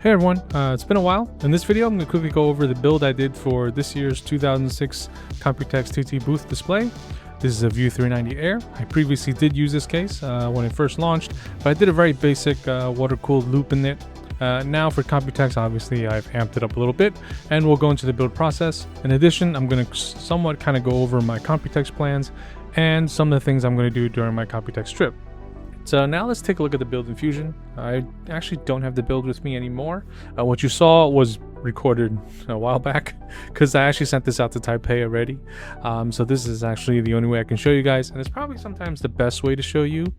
Hey everyone, it's been a while. In this video, I'm going to quickly go over the build I did for this year's 2006 Computex TT booth display. This is a View 390 Air. I previously did use this case when it first launched, but I did a very basic water-cooled loop in it. Now for Computex, obviously I've amped it up a little bit, and we'll go into the build process. In addition, I'm going to somewhat kind of go over my Computex plans and some of the things I'm going to do during my Computex trip. So now let's take a look at the build in Fusion. I actually don't have the build with me anymore. What you saw was recorded a while back because I actually sent this out to Taipei already. So this is actually the only way I can show you guys, and it's probably sometimes the best way to show you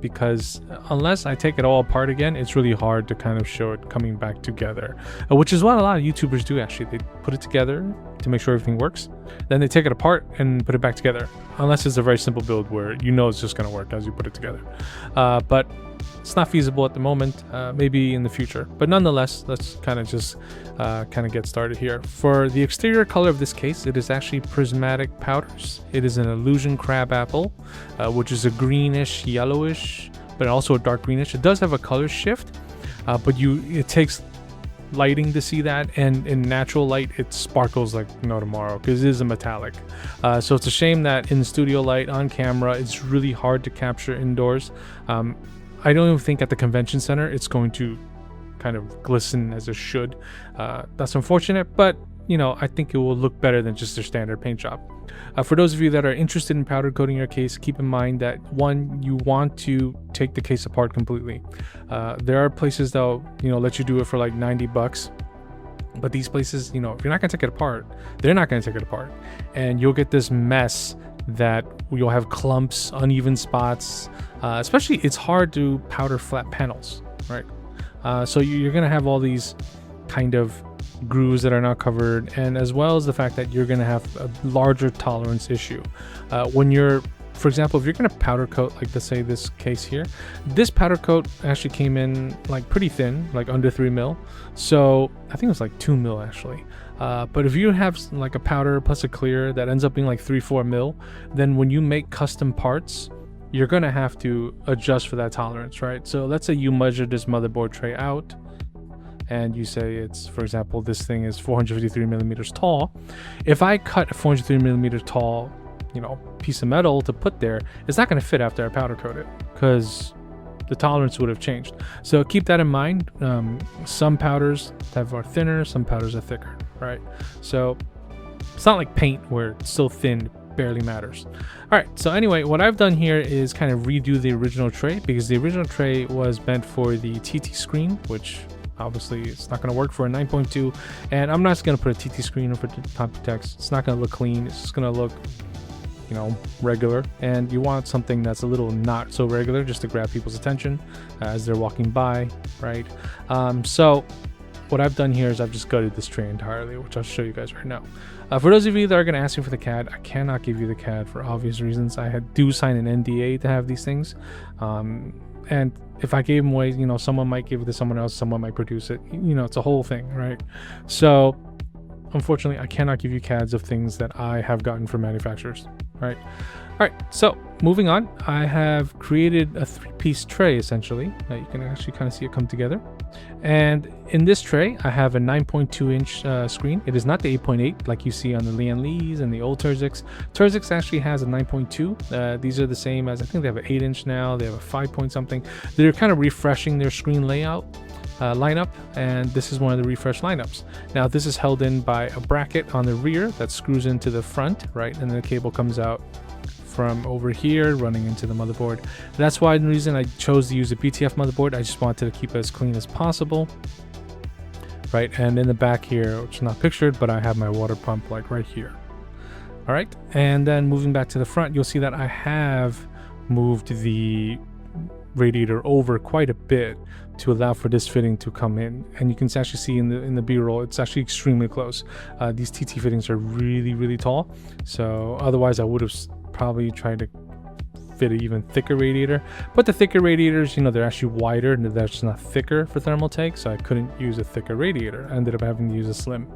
because unless I take it all apart again, it's really hard to kind of show it coming back together, which is what a lot of YouTubers do actually. They put it together to make sure everything works, then they take it apart and put it back together, unless it's a very simple build where you know it's just going to work as you put it together. But it's not feasible at the moment, maybe in the future, but nonetheless, let's kind of just get started here. For the exterior color of this case, it is actually prismatic powders. It is an illusion crabapple, which is a greenish yellowish, but also a dark greenish. It does have a color shift, but it takes lighting to see that, and in natural light it sparkles like no tomorrow because it is a metallic. So it's a shame that in studio light on camera it's really hard to capture indoors. I don't even think at the convention center it's going to kind of glisten as it should. That's unfortunate, but you know, I think it will look better than just their standard paint job. For those of you that are interested in powder coating your case, keep in mind that one, you want to take the case apart completely. There are places that'll, let you do it for like $90, but these places, if you're not gonna take it apart, they're not gonna take it apart, and you'll get this mess that you'll have clumps, uneven spots. Especially, it's hard to powder flat panels, right? So you're gonna have all these kind of grooves that are not covered, and as well as the fact that you're going to have a larger tolerance issue when you're, for example, if you're going to powder coat, like let's say this case here, this powder coat actually came in like pretty thin, like under 3 mil, so I think it was like 2 mil actually. But if you have like a powder plus a clear that ends up being like 3-4 mil, then when you make custom parts, you're going to have to adjust for that tolerance, right? So let's say you measure this motherboard tray out and you say it's, for example, this thing is 453 millimeters tall. If I cut a 453 millimeter tall, piece of metal to put there, it's not going to fit after I powder coat it because the tolerance would have changed. So keep that in mind. Some powders are thinner, some powders are thicker, right? So it's not like paint where it's so thin it barely matters. All right, so anyway, what I've done here is kind of redo the original tray because the original tray was meant for the TT screen, which obviously it's not going to work for a 9.2, and I'm not just going to put a TT screen over Computex. It's not going to look clean. It's just going to look, regular, and you want something that's a little not so regular just to grab people's attention as they're walking by, right? So what I've done here is I've just gutted this tray entirely, which I'll show you guys right now. For those of you that are going to ask me for the CAD, I cannot give you the CAD for obvious reasons. I do sign an NDA to have these things, and if I gave them away, someone might give it to someone else, someone might produce it. It's a whole thing, right? So unfortunately, I cannot give you CADs of things that I have gotten from manufacturers, right? All right, so moving on, I have created a 3-piece tray essentially. You can actually kind of see it come together. And in this tray, I have a 9.2 inch screen. It is not the 8.8 like you see on the Lian Li's and the old Terzix. Terzix actually has a 9.2. These are the same as, I think they have an 8 inch now. They have a 5 point something. They're kind of refreshing their screen layout lineup, and this is one of the refresh lineups. Now this is held in by a bracket on the rear that screws into the front, right? And then the cable comes out from over here running into the motherboard. That's why the reason I chose to use a BTF motherboard. I just wanted to keep it as clean as possible, right? And in the back here, which is not pictured, but I have my water pump like right here. All right, and then moving back to the front, you'll see that I have moved the radiator over quite a bit to allow for this fitting to come in, and you can actually see in the B-roll it's actually extremely close. These TT fittings are really tall, so otherwise I would have probably tried to fit an even thicker radiator, but the thicker radiators, they're actually wider and they're just not thicker for Thermaltake, so I couldn't use a thicker radiator. I ended up having to use a slim.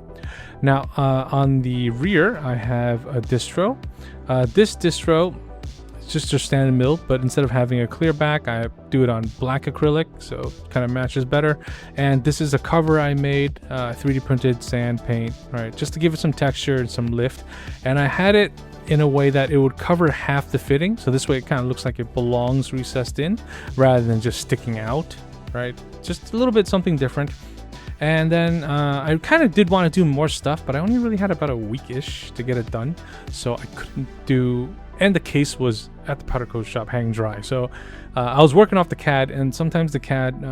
Now on the rear I have a distro. This distro It's just your standard mill, but instead of having a clear back, I do it on black acrylic, so it kind of matches better. And this is a cover I made, 3D printed sand paint, right, just to give it some texture and some lift. And I had it in a way that it would cover half the fitting, so this way it kind of looks like it belongs recessed in rather than just sticking out, right? Just a little bit something different. And then I kind of did want to do more stuff, but I only really had about a week-ish to get it done, so I couldn't do. And the case was at the powder coat shop hanging dry, so I was working off the CAD, and sometimes the CAD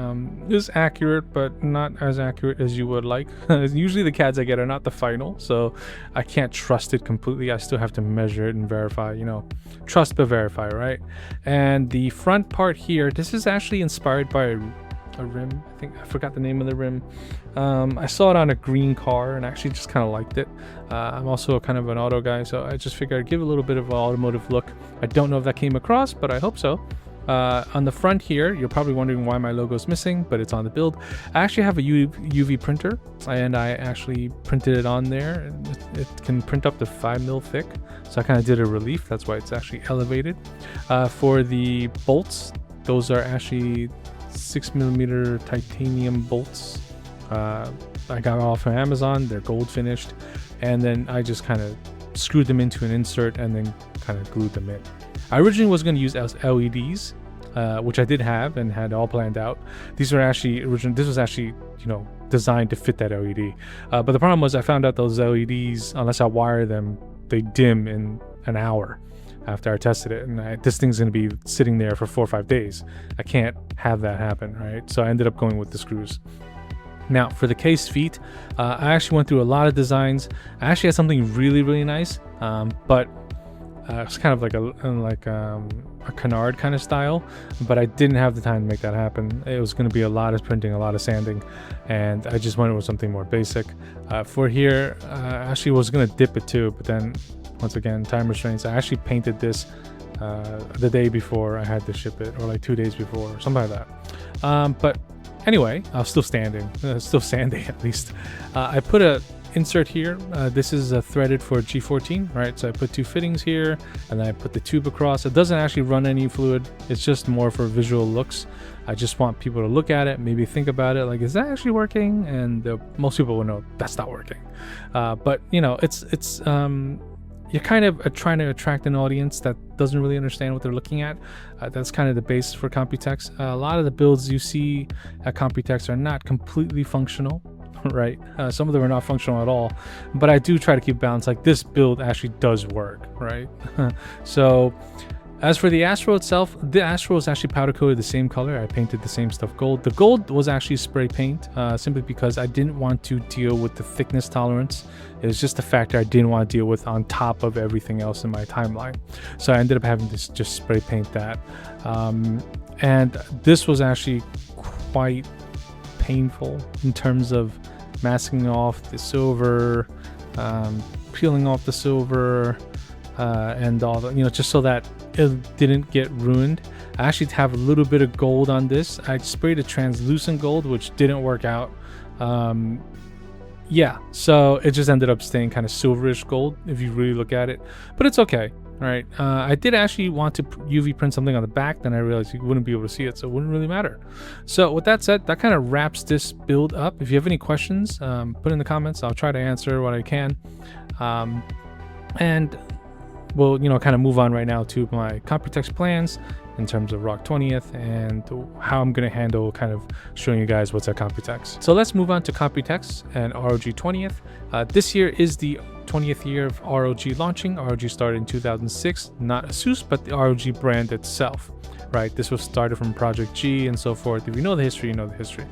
is accurate, but not as accurate as you would like. Usually the CADs I get are not the final, so I can't trust it completely. I still have to measure it and verify, you know, trust but verify, right? And the front part here, this is actually inspired by a rim. I think I forgot the name of the rim. I saw it on a green car and actually just kind of liked it. I'm also kind of an auto guy, so I just figured I'd give it a little bit of an automotive look. I don't know if that came across, but I hope so. On the front here, you're probably wondering why my logo is missing, but it's on the build. I actually have a UV printer, and I actually printed it on there. It can print up to 5mm thick, so I kind of did a relief. That's why it's actually elevated. For the bolts, those are actually 6mm titanium bolts. I got off from Amazon. They're gold finished, and then I just kind of screwed them into an insert and then kind of glued them in. I originally was going to use LEDs, which I did have and had all planned out. These were actually this was actually, you know, designed to fit that LED. But the problem was I found out those LEDs, unless I wire them, they dim in an hour after I tested it, and this thing's going to be sitting there for 4 or 5 days. I can't have that happen, right? So I ended up going with the screws. Now for the case feet, I actually went through a lot of designs. I actually had something really nice, but it's kind of like a canard kind of style, but I didn't have the time to make that happen. It was going to be a lot of printing, a lot of sanding, and I just went with something more basic. For here, I actually was going to dip it too, but then once again, time restraints. I actually painted this the day before I had to ship it, or like 2 days before, or something like that. But anyway, I was still standing, still sanding at least. I put a insert here. This is threaded for G14, right? So I put 2 fittings here, and then I put the tube across. It doesn't actually run any fluid. It's just more for visual looks. I just want people to look at it, maybe think about it, like, is that actually working? And most people will know that's not working. But you know, it's you're kind of trying to attract an audience that doesn't really understand what they're looking at. That's kind of the base for Computex. A lot of the builds you see at Computex are not completely functional, right? Some of them are not functional at all, but I do try to keep balance. Like this build actually does work, right? So as for the Astro itself, the Astro is actually powder coated the same color. I painted the same stuff gold. The gold was actually spray paint, simply because I didn't want to deal with the thickness tolerance. It was just a factor I didn't want to deal with on top of everything else in my timeline. So I ended up having to just spray paint that. And this was actually quite painful in terms of masking off the silver, peeling off the silver, and all the, you know, just so that it didn't get ruined. I actually have a little bit of gold on this. I sprayed a translucent gold, which didn't work out. Yeah, so it just ended up staying kind of silverish gold if you really look at it, but it's okay. All right, I did actually want to UV print something on the back, then I realized you wouldn't be able to see it, so it wouldn't really matter. So with that said, that kind of wraps this build up. If you have any questions, put in the comments. I'll try to answer what I can. And we'll, you know, kind of move on right now to my Computex plans in terms of Rog 20th and how I'm going to handle kind of showing you guys what's at Computex. So let's move on to Computex and ROG 20th. This year is the 20th year of ROG launching. ROG started in 2006, not ASUS, but the ROG brand itself, right? This was started from Project G and so forth. If you know the history, you know the history.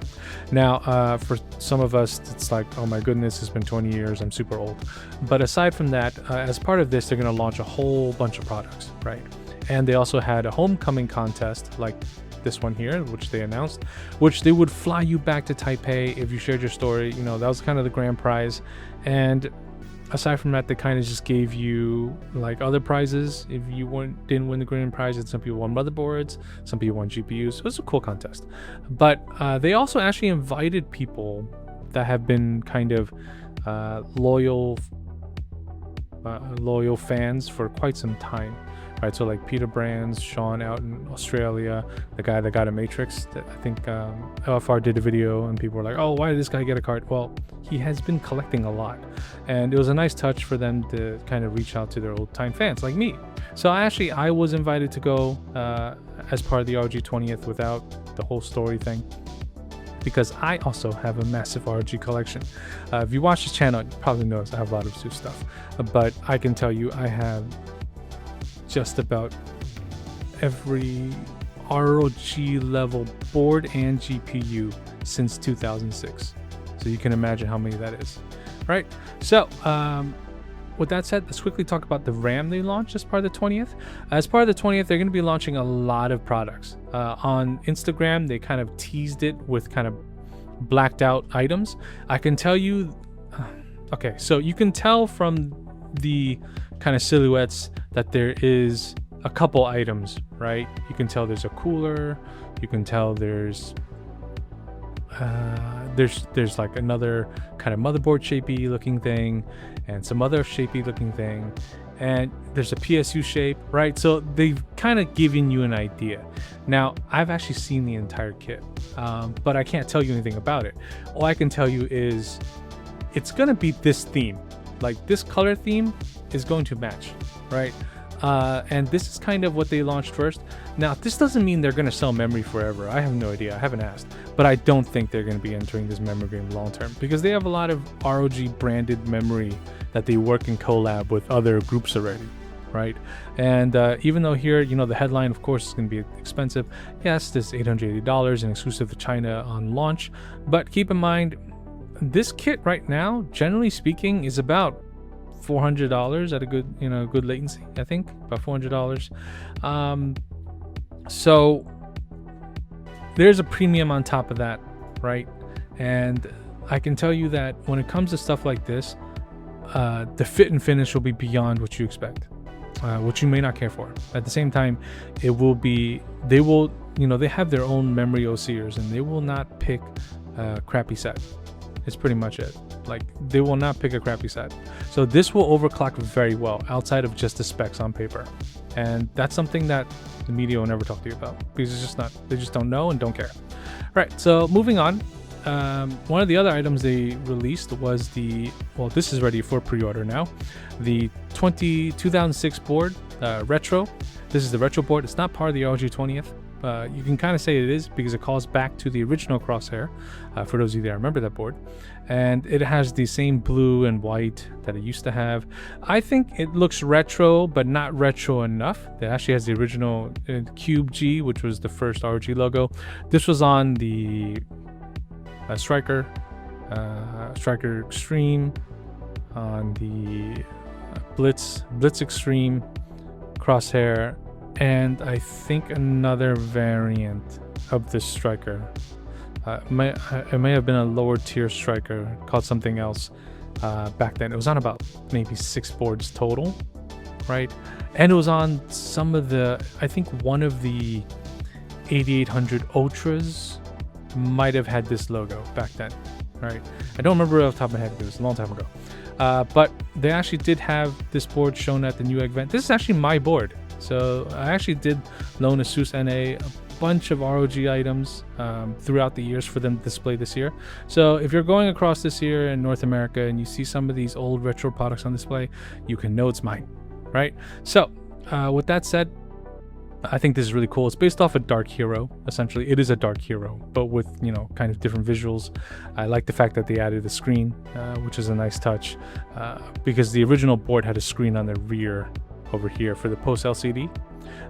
Now, for some of us, it's like, oh my goodness, it's been 20 years, I'm super old. But aside from that, as part of this, they're going to launch a whole bunch of products, right? And they also had a homecoming contest like this one here, which they announced, which they would fly you back to Taipei if you shared your story. You know, that was kind of the grand prize. And aside from that, they kind of just gave you like other prizes if you didn't win the grand prize. And some people won motherboards, some people won GPUs. So it was a cool contest. But they also actually invited people that have been kind of loyal fans for quite some time, right? So like Peter Brands, Sean out in Australia, the guy that got a Matrix, that I think LFR did a video and people were like, oh, why did this guy get a card? Well, he has been collecting a lot, and it was a nice touch for them to kind of reach out to their old time fans like me. So I was invited to go as part of the Rog 20th without the whole story thing, because I also have a massive ROG collection. If you watch this channel, you probably notice I have a lot of ASUS stuff, but I can tell you I have just about every ROG level board and GPU since 2006. So you can imagine how many that is, right? So with that said, let's quickly talk about the RAM they launched as part of the 20th. As part of the 20th, they're going to be launching a lot of products. On Instagram, they kind of teased it with kind of blacked out items. I can tell you, okay, so you can tell from the kind of silhouettes that there is a couple items, right? You can tell there's a cooler, you can tell there's like another kind of motherboard shapey looking thing and some other shapey looking thing, and there's a PSU shape, right? So they've kind of given you an idea. Now I've actually seen the entire kit, but I can't tell you anything about it. All I can tell you is it's gonna be this theme, like this color theme is going to match, right? And this is kind of what they launched first. Now, this doesn't mean they're going to sell memory forever. I have no idea. I haven't asked. But I don't think they're going to be entering this memory game long term, because they have a lot of ROG branded memory that they work in collab with other groups already, right? And even though here, you know, the headline, of course, is going to be expensive. Yes, this is $880 and exclusive to China on launch. But keep in mind, this kit right now, generally speaking, is about $400 at a good, you know, good latency. I think about $400. So there's a premium on top of that, right? And I can tell you that when it comes to stuff like this, the fit and finish will be beyond what you expect, which you may not care for. At the same time, it will be, they will, you know, they have their own memory OCers and they will not pick a crappy set. It's pretty much it. Like, they will not pick a crappy set. So this will overclock very well outside of just the specs on paper. And that's something that the media will never talk to you about, because it's just not, they just don't know and don't care. Right, so moving on. One of the other items they released was the, well, this is ready for pre-order now, the 2006 board, Retro. This is the Retro board. It's not part of the ROG 20th. You can kind of say it is, because it calls back to the original Crosshair, for those of you that remember that board. And it has the same blue and white that it used to have. I think it looks retro, but not retro enough. It actually has the original Cube G, which was the first ROG logo. This was on the Striker Extreme, on the Blitz Extreme, Crosshair, and I think another variant of this Striker. It may have been a lower tier Striker called something else back then. It was on about maybe 6 boards total, right? And it was on some of the, I think one of the 8800 Ultras might have had this logo back then, right? I don't remember off the top of my head, because it was a long time ago. But they actually did have this board shown at the Newegg event. This is actually my board. So I actually did loan ASUS NA a bunch of ROG items throughout the years for them to display this year. So if you're going across this year in North America and you see some of these old retro products on display, you can know it's mine, right? So with that said, I think this is really cool. It's based off a Dark Hero, essentially. It is a Dark Hero, but with, you know, kind of different visuals. I like the fact that they added a screen, which is a nice touch, because the original board had a screen on the rear over here for the post LCD.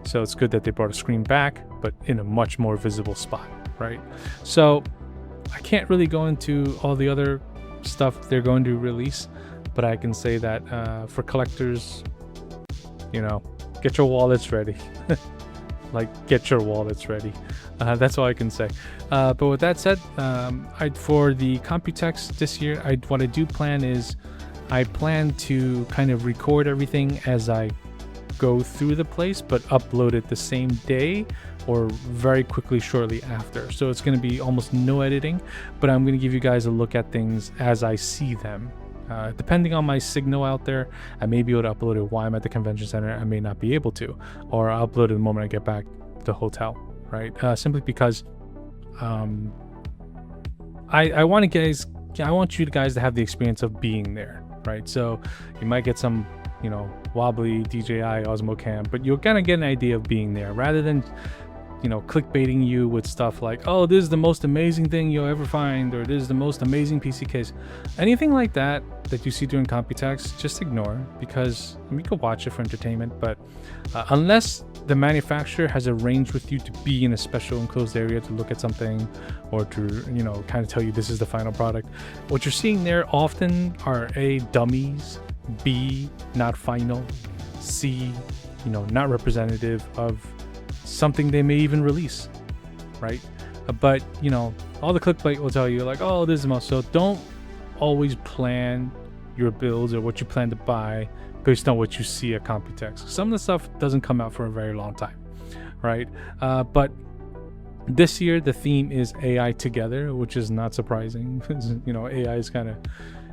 So it's good that they brought a screen back, but in a much more visible spot, right? So I can't really go into all the other stuff they're going to release, but I can say that for collectors, you know, get your wallets ready. Like, get your wallets ready. That's all I can say. But with that said, for the Computex this year, what I do plan is I plan to kind of record everything as I go through the place, but upload it the same day or very quickly shortly after. So it's going to be almost no editing, but I'm going to give you guys a look at things as I see them, Depending on my signal out there, I may be able to upload it while I'm at the convention center. I may not be able to, or I'll upload it the moment I get back to the hotel, right? Simply because I want you guys to have the experience of being there, right? So you might get some, wobbly DJI Osmo Cam, but you're gonna get an idea of being there rather than, clickbaiting you with stuff like, oh, this is the most amazing thing you'll ever find, or this is the most amazing PC case. Anything like that you see during Computex, just ignore, because we could watch it for entertainment, but unless the manufacturer has arranged with you to be in a special enclosed area to look at something, or to, kind of tell you this is the final product, what you're seeing there often are A, dummies, B, not final, C, not representative of something they may even release, right? But all the clickbait will tell you like, oh, this is the most. So don't always plan your builds or what you plan to buy based on what you see at Computex. Some of the stuff doesn't come out for a very long time, right? But this year the theme is AI together, which is not surprising. AI is kind of,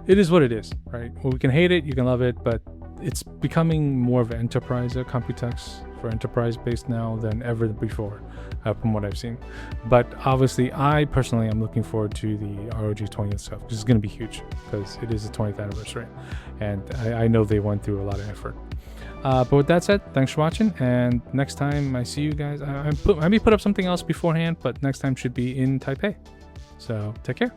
it is what it is, right? Well, we can hate it, you can love it, but it's becoming more of an enterprise at Computex, for enterprise based now than ever before, from what I've seen. But obviously, I personally am looking forward to the ROG 20th stuff, which is going to be huge because it is the 20th anniversary, and I know they went through a lot of effort. But with that said, thanks for watching, and next time I see you guys, I may put up something else beforehand, but next time should be in Taipei. So take care.